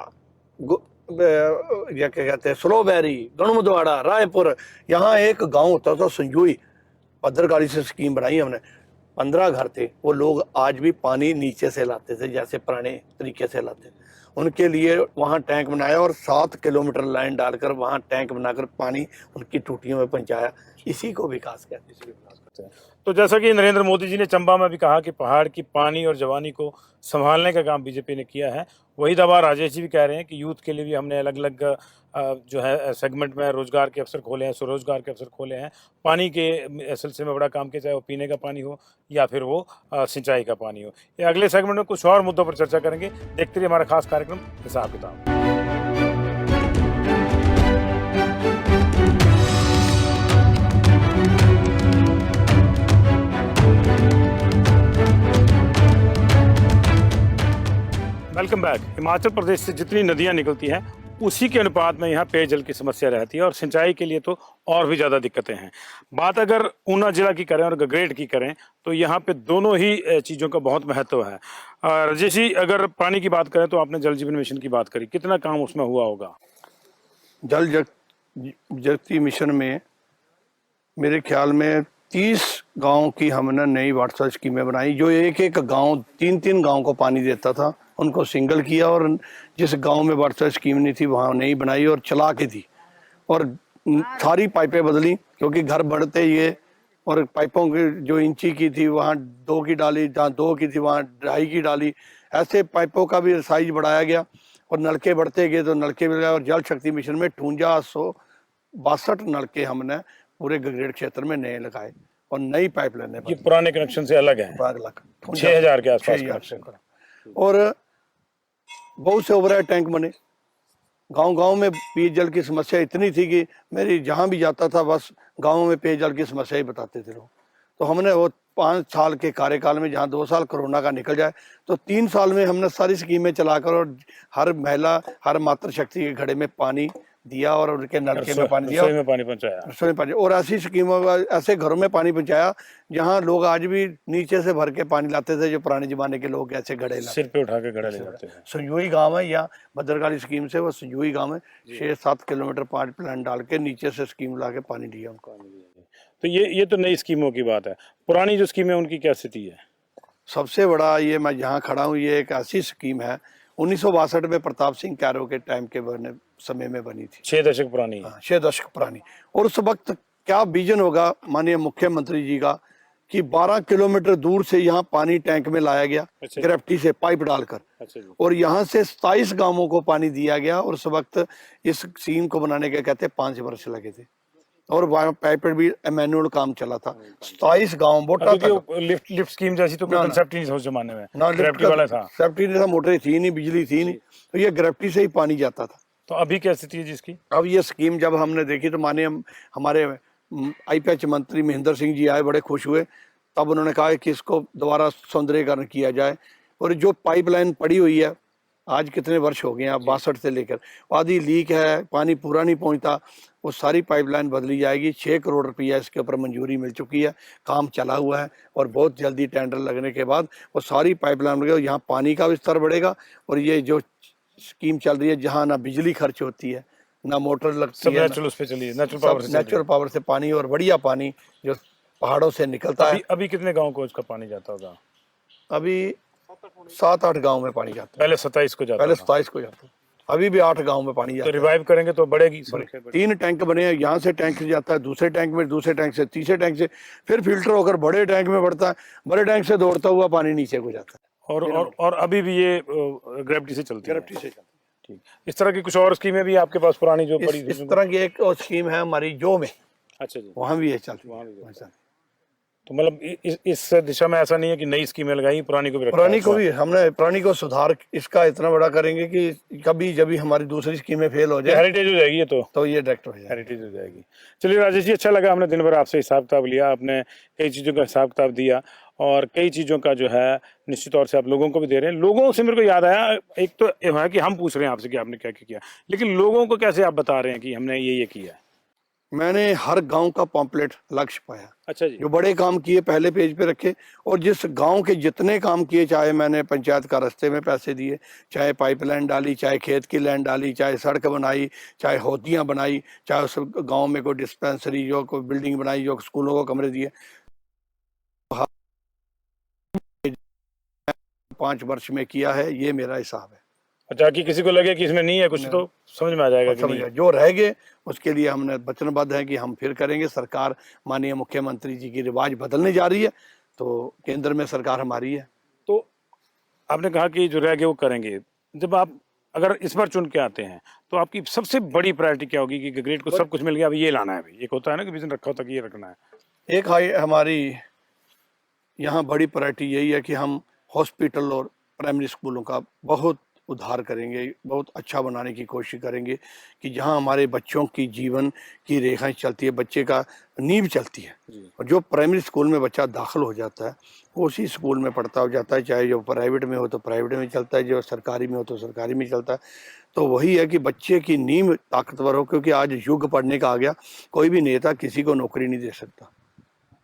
क्या कहते हैं, स्लोबेरी, गणमुद्वाड़ा, रायपुर, यहाँ एक गांव होता था संजुई, भद्रकाली से स्कीम बनाई हमने। 15 घर थे, वो लोग आज भी पानी नीचे से लाते थे जैसे पुराने तरीके से लाते। उनके लिए वहाँ टैंक बनाया और 7 किलोमीटर लाइन डालकर वहाँ टैंक बनाकर पानी उनकी टूटियों में पहुँचाया। इसी को विकास कहते हैं। तो जैसा कि नरेंद्र मोदी जी ने चंबा में भी कहा कि पहाड़ की पानी और जवानी को संभालने का काम बीजेपी ने किया है, वही दवा राजेश जी भी कह रहे हैं कि यूथ के लिए भी हमने अलग अलग जो है सेगमेंट में रोजगार के अवसर खोले हैं, स्वरोजगार के अवसर खोले हैं। पानी के सिलसिले में बड़ा काम किया, चाहे वो पीने का पानी हो या फिर वो सिंचाई का पानी हो। ये अगले सेगमेंट में कुछ और मुद्दों पर चर्चा करेंगे। देखते रहिए हमारा खास कार्यक्रम हिसाब किताब। Welcome back. हिमाचल प्रदेश से जितनी नदियां निकलती हैं उसी के अनुपात में यहाँ पेयजल की समस्या रहती है और सिंचाई के लिए तो और भी ज़्यादा दिक्कतें हैं। बात अगर ऊना जिला की करें और गगरेट की करें तो यहाँ पे दोनों ही चीज़ों का बहुत महत्व है। राजेश जी, अगर पानी की बात करें तो आपने जल जीवन मिशन की बात करी, कितना काम उसमें हुआ होगा? जल शक्ति मिशन में मेरे ख्याल में 30 गाँव की हमने नई वाटसा स्कीमें बनाई, जो एक गाँव 3-3 गाँव को पानी देता था, उनको सिंगल किया। और जिस गांव में वाटसा स्कीम नहीं थी वहाँ नहीं बनाई और चला के दी। और सारी पाइपें बदली क्योंकि घर बढ़ते ये, और पाइपों की जो इंची की थी वहाँ 2 की डाली, जहाँ 2 की थी वहाँ 2.5 की डाली। ऐसे पाइपों का भी साइज बढ़ाया गया और नलके बढ़ते गए तो नलके मिल गए। और जल शक्ति मिशन में 5262 नलके हमने पूरे गगरेट क्षेत्र में नए लगाए और नई पाइपलाइनें। ये पुराने कनेक्शन से अलग है, 6000 के आसपास। और बहुत से ओवरहेड टैंक बने। गांव-गांव में पेयजल की समस्या इतनी थी कि मेरी जहां भी जाता था बस गांव में पेयजल की समस्या ही बताते थे लोग। तो हमने वो 5 साल के कार्यकाल में, जहां 2 साल कोरोना का निकल जाए, तो 3 साल में हमने सारी स्कीमें चलाकर और हर महिला, हर मातृशक्ति के घड़े में पानी दिया और उनके नलके में पानी दिया, रसोई में पानी पहुंचाया, रसोई में पानी। और ऐसी स्कीमों का ऐसे घरों में पानी पहुंचाया जहां लोग आज भी नीचे से भर के पानी लाते थे, जो पुराने जमाने के लोग ऐसे घड़े लाते, सिर पे उठा के घड़ा ले जाते हैं। संजोई गांव है या भद्रकाली स्कीम से, वो संजोई गांव है, 6-7 किलोमीटर पाइप लाइन डाल के नीचे से स्कीम ला के पानी दिया उनको। तो ये तो नई स्कीमों की बात है। पुरानी जो स्कीम है उनकी क्या स्थिति है? सबसे बड़ा ये मैं जहाँ खड़ा हूँ, ये एक ऐसी स्कीम है 1962 में प्रताप सिंह कैरो के टाइम के समय में बनी थी, 6 दशक पुरानी। 6 दशक पुरानी। और उस वक्त क्या विजन होगा माननीय मुख्यमंत्री जी का कि 12 किलोमीटर दूर से यहाँ पानी टैंक में लाया गया, ग्रेविटी से पाइप डालकर, और यहाँ से 27 गांवों को पानी दिया गया। और उस वक्त इस स्कीम को बनाने के कहते 5 वर्ष लगे थे, और पाइप भी मैनुअल काम चला था। 27 गांव बोटा था। लिफ्ट स्कीम जैसी तो कोई कांसेप्ट ही नहीं था उस जमाने में, ग्रेविटी वाला था। ग्रेविटी नहीं था, मोटरें थी नहीं, बिजली थी नहीं, तो ये ग्रेविटी से ही पानी जाता था। तो अभी क्या स्थिति है जिसकी? अब ये स्कीम जब हमने देखी तो माननीय हमारे आईपीएच मंत्री महेंद्र सिंह जी आए, बड़े खुश हुए। तब उन्होंने कहा कि इसको दोबारा सौंदर्यीकरण किया जाए, और जो पाइपलाइन पड़ी हुई है आज कितने वर्ष हो गए हैं, 62 से लेकर, आधी लीक है, पानी पूरा नहीं पहुंचता, वो सारी पाइपलाइन बदली जाएगी। 6 करोड़ रुपया इसके ऊपर मंजूरी मिल चुकी है, काम चला हुआ है, और बहुत जल्दी टेंडर लगने के बाद वो सारी पाइपलाइन लगेगी। यहाँ पानी का विस्तार बढ़ेगा, और ये जो स्कीम चल रही है जहाँ ना बिजली खर्च होती है, ना मोटर लगती है, नेचुरल पावर से पानी, और बढ़िया पानी जो पहाड़ों से निकलता है। अभी कितने गाँव को इसका पानी जाता होगा? अभी 7-8 गांव में पानी जाता है। पहले 27 को जाता, पहले 27 को जाता, अभी भी 8 गांव में पानी जाता है। तो रिवाइव करेंगे तो बढ़ेगी। 3 टैंक बने हैं, यहाँ से टैंक जाता है दूसरे टैंक में, दूसरे टैंक से तीसरे टैंक से, फिर फिल्टर होकर बड़े टैंक में बढ़ता है, बड़े टैंक से दौड़ता हुआ पानी नीचे को जाता है। और अभी भी ये ग्रेविटी से चलती है? ग्रेविटी से चलती है। ठीक। इस तरह की कुछ और स्कीमें भी आपके पास पुरानी जो पड़ी थी? इस तरह की एक और स्कीम है हमारी जो में। अच्छा जी। वहाँ भी ये चलती है। तो मतलब इस दिशा में ऐसा नहीं है कि नई स्कीमें लगाई, पुरानी को भी पुरानी को भी हमने पुरानी को सुधार इसका इतना बड़ा करेंगे कि कभी जब भी हमारी दूसरी स्कीमें फेल हो जाए, हेरिटेज हो जाएगी ये तो ये डायरेक्ट हो जाएगी, हेरिटेज हो जाएगी। चलिए राजेश जी, अच्छा लगा, हमने दिन भर आपसे हिसाब किताब लिया, आपने कई चीज़ों का हिसाब किताब दिया, और कई चीज़ों का जो है निश्चित तौर से आप लोगों को भी दे रहे हैं। लोगों से मेरे को याद आया, एक तो है कि हम पूछ रहे हैं आपसे कि आपने क्या क्या किया, लेकिन लोगों को कैसे आप बता रहे हैं कि हमने ये किया है? मैंने हर गांव का पॉम्पलेट लक्ष्य पाया। अच्छा जी। जो बड़े काम किए पहले पेज पे रखे, और जिस गांव के जितने काम किए, चाहे मैंने पंचायत का रास्ते में पैसे दिए, चाहे पाइपलाइन डाली, चाहे खेत की लाइन डाली, चाहे सड़क बनाई, चाहे होदियां बनाई, चाहे उस गांव में कोई डिस्पेंसरी जो कोई बिल्डिंग बनाई, जो स्कूलों को कमरे दिए, 5 वर्ष में किया है, ये मेरा हिसाब है। अच्छा, कि किसी को लगे कि इसमें नहीं है कुछ, तो समझ में आ जाएगा कि नहीं है। जो रह गए उसके लिए हमने वचनबद्ध है कि हम फिर करेंगे। सरकार माननीय मुख्यमंत्री जी की रिवाज बदलने जा रही है, तो केंद्र में सरकार हमारी है। तो आपने कहा कि जो रह गए वो करेंगे। जब आप अगर इस बार चुन के आते हैं तो आपकी सबसे बड़ी प्रायोरिटी क्या होगी? कि गगरेट को सब कुछ मिल गया, अभी ये लाना है। अभी एक होता है ना कि विजन रखा होता है कि ये रखना है। एक हमारी यहाँ बड़ी प्रायोरिटी यही है कि हम हॉस्पिटल और प्राइमरी स्कूलों का बहुत उद्धार करेंगे, बहुत अच्छा बनाने की कोशिश करेंगे, कि जहाँ हमारे बच्चों की जीवन की रेखाएं चलती है, बच्चे का नींव चलती है, और जो प्राइमरी स्कूल में बच्चा दाखिल हो जाता है वो उसी स्कूल में पढ़ता हो जाता है, चाहे जो प्राइवेट में हो तो प्राइवेट में चलता है, जो सरकारी में हो तो सरकारी में चलता है। तो वही है कि बच्चे की नींव ताकतवर हो, क्योंकि आज युग पढ़ने का आ गया। कोई भी नेता किसी को नौकरी नहीं दे सकता,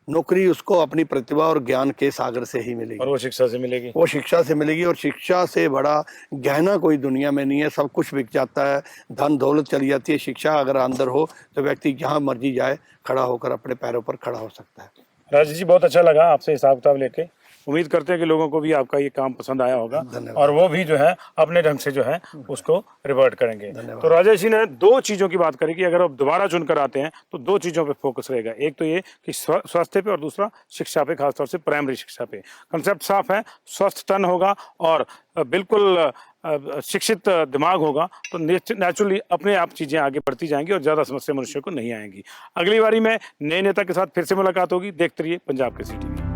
नौकरी उसको अपनी प्रतिभा और ज्ञान के सागर से ही मिलेगी, और वो शिक्षा से मिलेगी। वो शिक्षा से मिलेगी, और शिक्षा से बड़ा गहना कोई दुनिया में नहीं है। सब कुछ बिक जाता है, धन दौलत चली जाती है, शिक्षा अगर अंदर हो तो व्यक्ति जहाँ मर्जी जाए खड़ा होकर अपने पैरों पर खड़ा हो सकता है। राजेश जी, बहुत अच्छा लगा आपसे हिसाब किताब लेके। उम्मीद करते हैं कि लोगों को भी आपका ये काम पसंद आया होगा, और वो भी जो है अपने ढंग से जो है उसको रिवर्ट करेंगे। तो राजेश जी ने 2 चीज़ों की बात करी कि अगर आप दोबारा चुनकर आते हैं तो 2 चीज़ों पे फोकस रहेगा। एक तो ये कि स्वास्थ्य पे, और दूसरा शिक्षा पे, खासतौर से प्राइमरी शिक्षा पे। कंसेप्ट साफ है, स्वस्थ तन होगा और बिल्कुल शिक्षित दिमाग होगा तो नेचुरली अपने आप चीज़ें आगे बढ़ती जाएंगी और ज़्यादा समस्या मनुष्य को नहीं आएंगी। अगली बारी में नए नेता के साथ फिर से मुलाकात होगी। देखते रहिए पंजाब केसरी टीवी।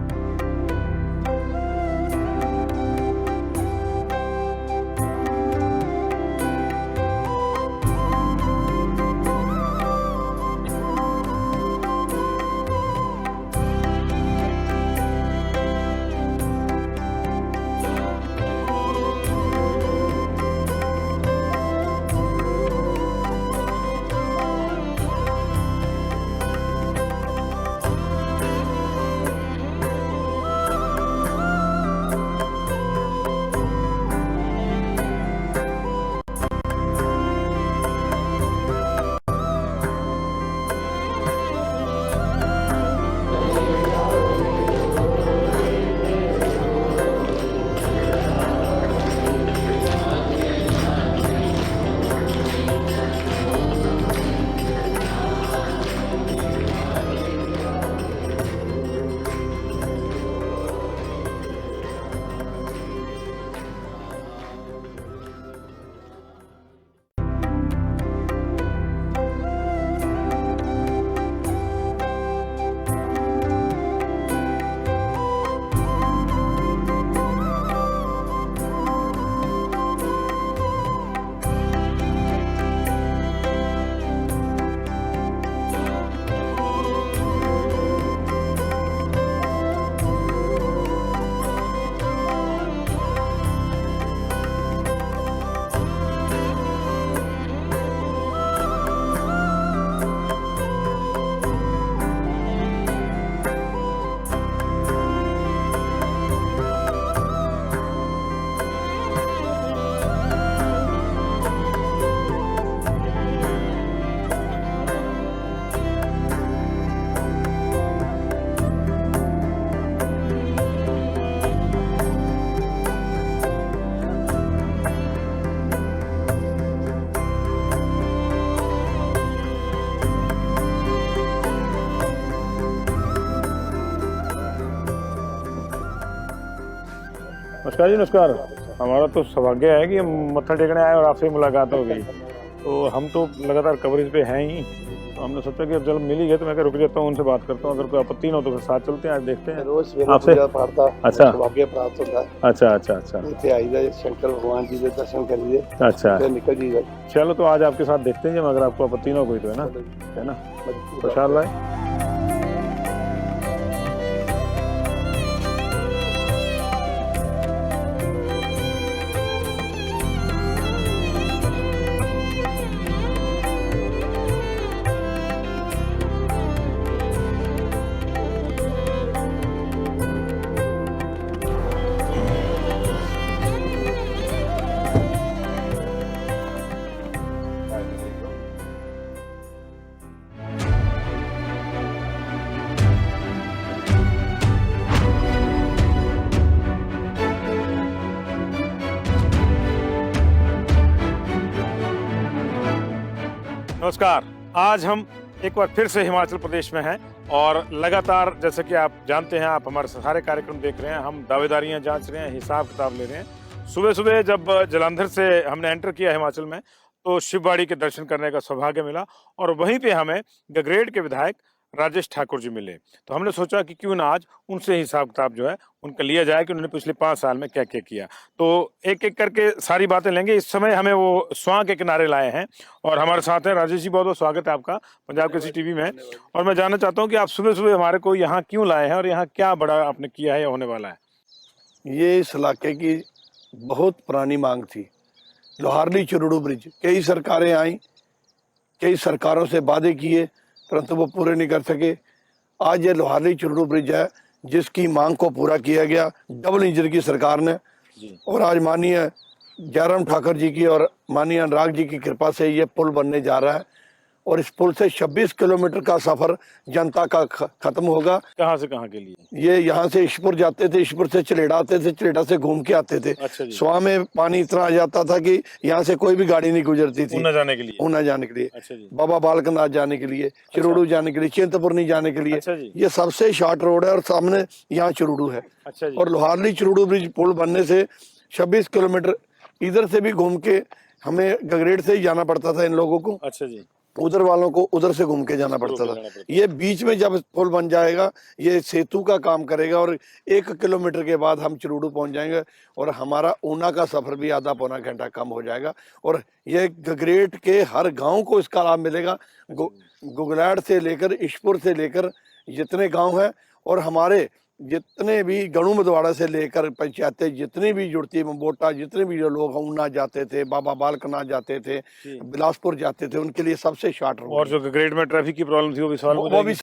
नमस्कार जी, नमस्कार। हमारा तो सौभाग्य है कि हम मत्था टेकने आए और आपसे मुलाकात हो गई। तो हम तो लगातार कवरेज पे हैं ही, तो हमने सोचा कि अब जब मिल ही गए तो मैं रुक जाता हूँ, उनसे बात करता हूँ। अगर कोई आपत्ति ना हो तो फिर साथ चलते हैं, आज देखते हैं रोज आपसे। अच्छा सौभाग्य प्राप्त होता है। अच्छा अच्छा अच्छा इतने आइए शंकर भगवान जी के दर्शन करिए, अच्छा, फिर निकल जाइए। चलो तो आज आपके साथ देखते हैं जब, अगर आपको आपत्ति ना हो कोई तो, है ना। खुशहाल भाई। नमस्कार। आज हम एक बार फिर से हिमाचल प्रदेश में हैं और लगातार, जैसे कि आप जानते हैं, आप हमारे सारे कार्यक्रम देख रहे हैं, हम दावेदारियां जांच रहे हैं, हिसाब किताब ले रहे हैं। सुबह सुबह जब जालंधर से हमने एंटर किया हिमाचल में, तो शिवबाड़ी के दर्शन करने का सौभाग्य मिला और वहीं पे हमें गगरेट के विधायक राजेश ठाकुर जी मिले। तो हमने सोचा कि क्यों ना आज उनसे हिसाब किताब जो है उनका लिया जाए कि उन्होंने पिछले 5 साल में क्या क्या किया। तो एक एक करके सारी बातें लेंगे। इस समय हमें वो स्वां के किनारे लाए हैं और हमारे साथ हैं राजेश जी। बहुत बहुत स्वागत है आपका पंजाब केसरी टीवी में। और मैं जानना चाहता हूँ कि आप सुबह सुबह हमारे को यहाँ क्यों लाए हैं और यहाँ क्या बड़ा आपने किया है या होने वाला है। ये इस इलाके की बहुत पुरानी मांग थी, लोहारली चुरूडू ब्रिज। कई सरकारें आई, कई सरकारों से वादे किए, परंतु वो पूरे नहीं कर सके। आज ये लोहारली चुरूडू ब्रिज है जिसकी मांग को पूरा किया गया डबल इंजन की सरकार ने। और आज माननीय जयराम ठाकुर जी की और माननीय अनुराग जी की कृपा से ये पुल बनने जा रहा है और इस पुल से 26 किलोमीटर का सफर जनता का खत्म होगा। कहाँ से कहाँ के लिए? ये यहाँ से ईशपुर जाते थे, ईशपुर से चलेड़ा आते थे, चलेड़ा से घूम के आते थे। अच्छा जी। स्वां में पानी इतना आ जाता था कि यहाँ से कोई भी गाड़ी नहीं गुजरती थी ऊना जाने के लिए। ऊना जाने के लिए, अच्छा जी। बाबा बालकनाथ जाने के लिए, चिरोड़ू जाने के लिए, चिंतपूर्णी जाने के लिए। अच्छा जी। ये सबसे शॉर्ट रोड है और सामने यहाँ चिरोड़ू है। अच्छा जी। और लोहारली चिरोड़ू ब्रिज पुल बनने से 26 किलोमीटर इधर से भी घूम के हमें गगरेट से ही जाना पड़ता था इन लोगों को। अच्छा जी। उधर वालों को उधर से घूम के जाना पड़ता था। ये बीच में जब पुल बन जाएगा ये सेतु का काम करेगा और 1 किलोमीटर के बाद हम चिरूडू पहुंच जाएंगे और हमारा ऊना का सफर भी आधा पौना घंटा कम हो जाएगा। और ये गगरेट के हर गांव को इसका लाभ मिलेगा। गुगलैड़ से लेकर ईशपुर से लेकर जितने गांव हैं और हमारे जितने भी गणू मदवाड़ा से लेकर पंचायतें जितनी भी जुड़ती बोटा, जितने भी जो लोग ऊना जाते थे, बाबा बालकनाथ जाते थे, बिलासपुर जाते थे, उनके लिए सबसे शॉर्ट रोड। और जो ग्रेड में ट्रैफिक की प्रॉब्लम थी वो भी सॉल्व हो वो भी जाएगी।